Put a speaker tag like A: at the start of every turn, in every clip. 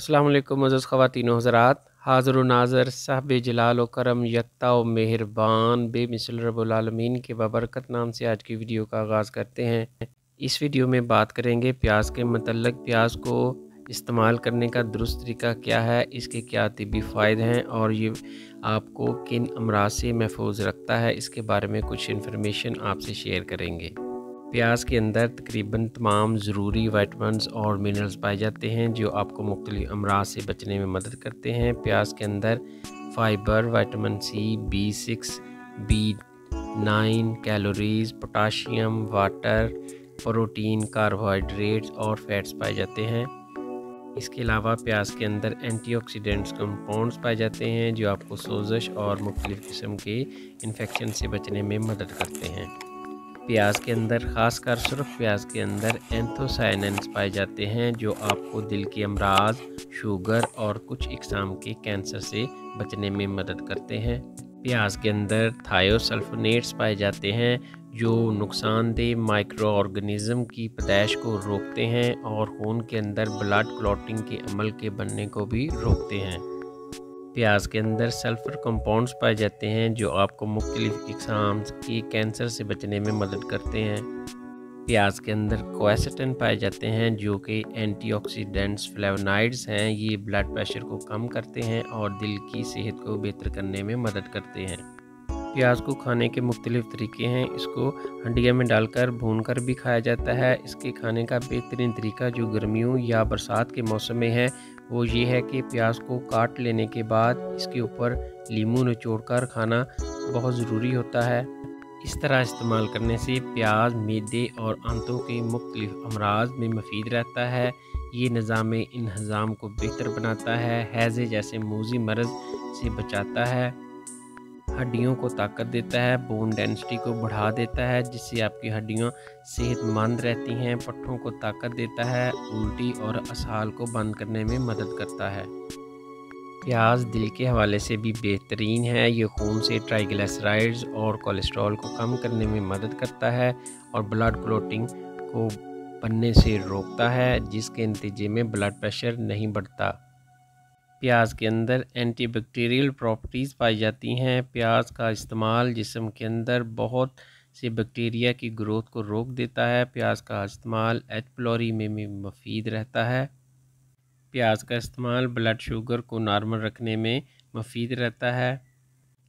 A: अस्सलाम वालेकुम मुअज़्ज़ज़ ख़वातीन व हज़रात, हाज़िर व नाज़िर साहिब जलाल व करम यकता व मेहरबान बेमिसल रब्बुल आलमीन के बाबरकत नाम से आज की वीडियो का आगाज़ करते हैं। इस वीडियो में बात करेंगे प्याज के मतलब प्याज को इस्तेमाल करने का दुरुस्त तरीका क्या है, इसके क्या तिब्बी फ़ायदे हैं और ये आपको किन अमराज से महफूज रखता है, इसके बारे में कुछ इन्फॉर्मेशन आपसे शेयर करेंगे। प्याज के अंदर तकरीबन तमाम ज़रूरी विटामिन्स और मिनरल्स पाए जाते हैं जो आपको मुख्तलिफ अमराज से बचने में मदद करते हैं। प्याज के अंदर fibre, vitamin C, B6, B9, calories, potassium, water, protein, carbohydrates और फैट्स पाए जाते हैं। इसके अलावा प्याज के अंदर एंटीऑक्सीडेंट्स कंपाउंड्स पाए जाते हैं जो आपको सोजश और मुख्तलिफ किस्म के इन्फेक्शन से बचने में मदद करते हैं। प्याज के अंदर ख़ासकर सुर्ख प्याज के अंदर एंथोसायनिन्स पाए जाते हैं जो आपको दिल के अमराज, शुगर और कुछ इकसाम के कैंसर से बचने में मदद करते हैं। प्याज के अंदर थायोसल्फोनेट्स पाए जाते हैं जो नुकसानदेह माइक्रो ऑर्गेनिज़म की पैदाइश को रोकते हैं और खून के अंदर ब्लड क्लॉटिंग के अमल के बनने को भी रोकते हैं। प्याज के अंदर सल्फ़र कंपाउंड्स पाए जाते हैं जो आपको मुख्तलिफ इक़साम के कैंसर से बचने में मदद करते हैं। प्याज के अंदर क्वेर्सेटिन पाए जाते हैं जो कि एंटीऑक्सीडेंट्स फ्लेवोनॉइड्स हैं। ये ब्लड प्रेशर को कम करते हैं और दिल की सेहत को बेहतर करने में मदद करते हैं। प्याज को खाने के मुख्तलिफ तरीके हैं। इसको हंडिया में डालकर भूनकर भी खाया जाता है। इसके खाने का बेहतरीन तरीका जो गर्मियों या बरसात के मौसम में है वो ये है कि प्याज को काट लेने के बाद इसके ऊपर लीमू निचोड़कर खाना बहुत ज़रूरी होता है। इस तरह इस्तेमाल करने से प्याज मैदे और आंतों के मुख्तलिफ अमराज में मुफीद रहता है। ये निज़ाम इंहज़ाम को बेहतर बनाता है, हैज़े जैसे मूजी मर्ज़ से बचाता है, हड्डियों को ताकत देता है, बोन डेंसिटी को बढ़ा देता है जिससे आपकी हड्डियां सेहतमंद रहती हैं, पट्ठों को ताकत देता है, उल्टी और असहाल को बंद करने में मदद करता है। प्याज दिल के हवाले से भी बेहतरीन है। ये खून से ट्राइग्लिसराइड्स और कोलेस्ट्रॉल को कम करने में मदद करता है और ब्लड क्लॉटिंग को बनने से रोकता है जिसके नतीजे में ब्लड प्रेशर नहीं बढ़ता। प्याज के अंदर एंटीबैक्टीरियल प्रॉपर्टीज़ पाई जाती हैं। प्याज का इस्तेमाल जिस्म के अंदर बहुत से बैक्टीरिया की ग्रोथ को रोक देता है। प्याज का इस्तेमाल एच प्लोरी में भी मुफीद रहता है। प्याज का इस्तेमाल ब्लड शुगर को नॉर्मल रखने में मुफीद रहता है।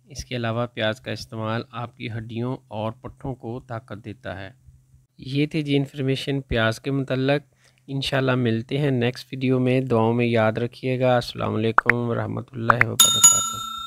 A: इसके अलावा प्याज का इस्तेमाल आपकी हड्डियों और पट्ठों को ताकत देता है। ये थी जी इन्फॉर्मेशन प्याज के मुतल्लक। इंशाल्लाह मिलते हैं नेक्स्ट वीडियो में। दुआओं में याद रखिएगा। अस्सलाम वालेकुम रहमतुल्लाहि व बरकातुहू।